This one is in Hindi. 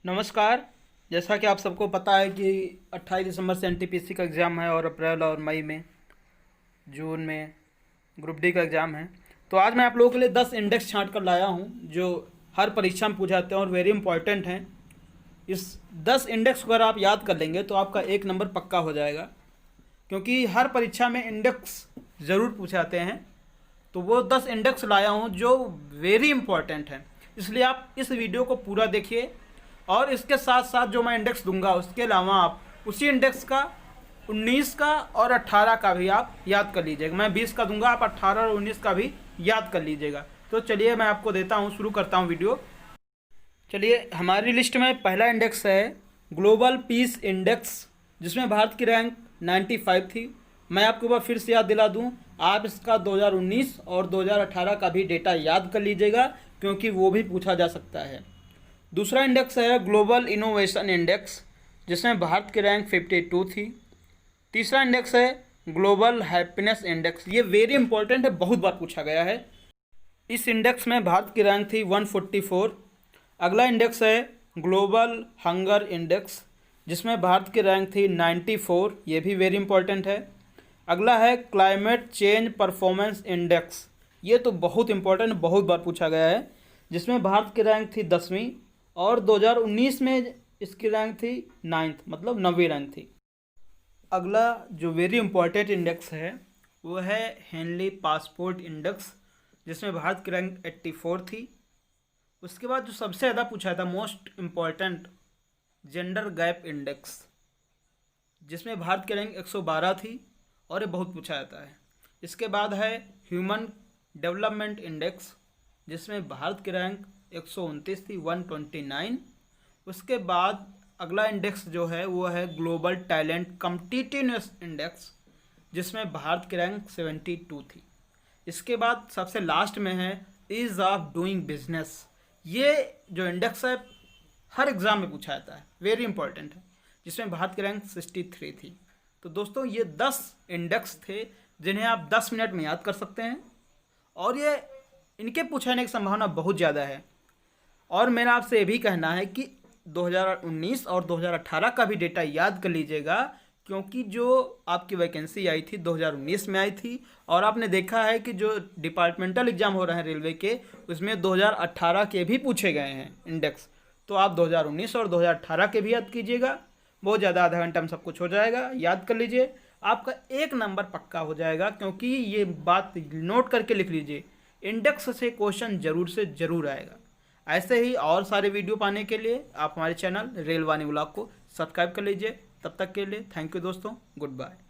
नमस्कार। जैसा कि आप सबको पता है कि 28 दिसंबर से एनटीपीसी का एग्ज़ाम है और अप्रैल और मई में, जून में ग्रुप डी का एग्ज़ाम है। तो आज मैं आप लोगों के लिए 10 इंडेक्स छांट कर लाया हूं जो हर परीक्षा में पूछे जाते हैं और वेरी इंपॉर्टेंट हैं। इस 10 इंडेक्स को अगर आप याद कर लेंगे तो आपका 1 नंबर पक्का हो जाएगा, क्योंकि हर परीक्षा में इंडेक्स ज़रूर पूछे जाते हैं। तो वो 10 इंडेक्स लाया हूँ जो वेरी इंपॉर्टेंट हैं, इसलिए आप इस वीडियो को पूरा देखिए। और इसके साथ साथ जो मैं इंडेक्स दूंगा उसके अलावा आप उसी इंडेक्स का 19 का और 18 का भी आप याद कर लीजिएगा। मैं 20 का दूंगा, आप 18 और 19 का भी याद कर लीजिएगा। तो चलिए मैं आपको देता हूँ, शुरू करता हूँ वीडियो। चलिए, हमारी लिस्ट में पहला इंडेक्स है ग्लोबल पीस इंडेक्स, जिसमें भारत की रैंक 95 थी। मैं आपको एक बार फिर से याद दिला दूं, आप इसका 2019 और 2018 का भी डेटा याद कर लीजिएगा, क्योंकि वो भी पूछा जा सकता है। दूसरा इंडेक्स है ग्लोबल इनोवेशन इंडेक्स, जिसमें भारत की रैंक 52 थी। तीसरा इंडेक्स है ग्लोबल हैप्पीनेस इंडेक्स, ये वेरी इंपॉर्टेंट है, बहुत बार पूछा गया है। इस इंडेक्स में भारत की रैंक थी 144। अगला इंडेक्स है ग्लोबल हंगर इंडेक्स, जिसमें भारत की रैंक थी 94, ये भी वेरी इंपॉर्टेंट है। अगला है क्लाइमेट चेंज परफॉर्मेंस इंडेक्स, ये तो बहुत इंपॉर्टेंट, बहुत बार पूछा गया है, जिसमें भारत की रैंक थी 10वीं और 2019 में इसकी रैंक थी 9th, मतलब 9वीं रैंक थी। अगला जो वेरी इंपॉर्टेंट इंडेक्स है वो है हेनली पासपोर्ट इंडेक्स, जिसमें भारत की रैंक 84 थी। उसके बाद जो सबसे ज़्यादा पूछा था, most important, gender gap index, जिसमें भारत की रैंक 112 थी और ये बहुत पूछा जाता है। इसके बाद है ह्यूमन डेवलपमेंट इंडेक्स, जिसमें भारत की रैंक 129 थी, 129। उसके बाद अगला इंडेक्स जो है वो है ग्लोबल टैलेंट कम्पिटिटिवनेस इंडेक्स, जिसमें भारत की रैंक 72 थी। इसके बाद सबसे लास्ट में है ईज ऑफ डूइंग बिजनेस, ये जो इंडेक्स है हर एग्ज़ाम में पूछा जाता है, वेरी इंपॉर्टेंट है, जिसमें भारत की रैंक 63 थी। तो दोस्तों, ये 10 इंडेक्स थे जिन्हें आप 10 मिनट में याद कर सकते हैं, और ये इनके पूछने की संभावना बहुत ज़्यादा है। और मेरा आपसे ये भी कहना है कि 2019 और 2018 का भी डेटा याद कर लीजिएगा, क्योंकि जो आपकी वैकेंसी आई थी 2019 में आई थी, और आपने देखा है कि जो डिपार्टमेंटल एग्ज़ाम हो रहे हैं रेलवे के, उसमें 2018 के भी पूछे गए हैं इंडेक्स। तो आप 2019 और 2018 के भी याद कीजिएगा, बहुत ज़्यादा, आधा घंटा में सब कुछ हो जाएगा। याद कर लीजिए, आपका 1 नंबर पक्का हो जाएगा, क्योंकि ये बात नोट करके लिख लीजिए, इंडेक्स से क्वेश्चन जरूर से ज़रूर आएगा। ऐसे ही और सारे वीडियो पाने के लिए आप हमारे चैनल रेलवानी व्लॉग को सब्सक्राइब कर लीजिए। तब तक के लिए थैंक यू दोस्तों, गुड बाय।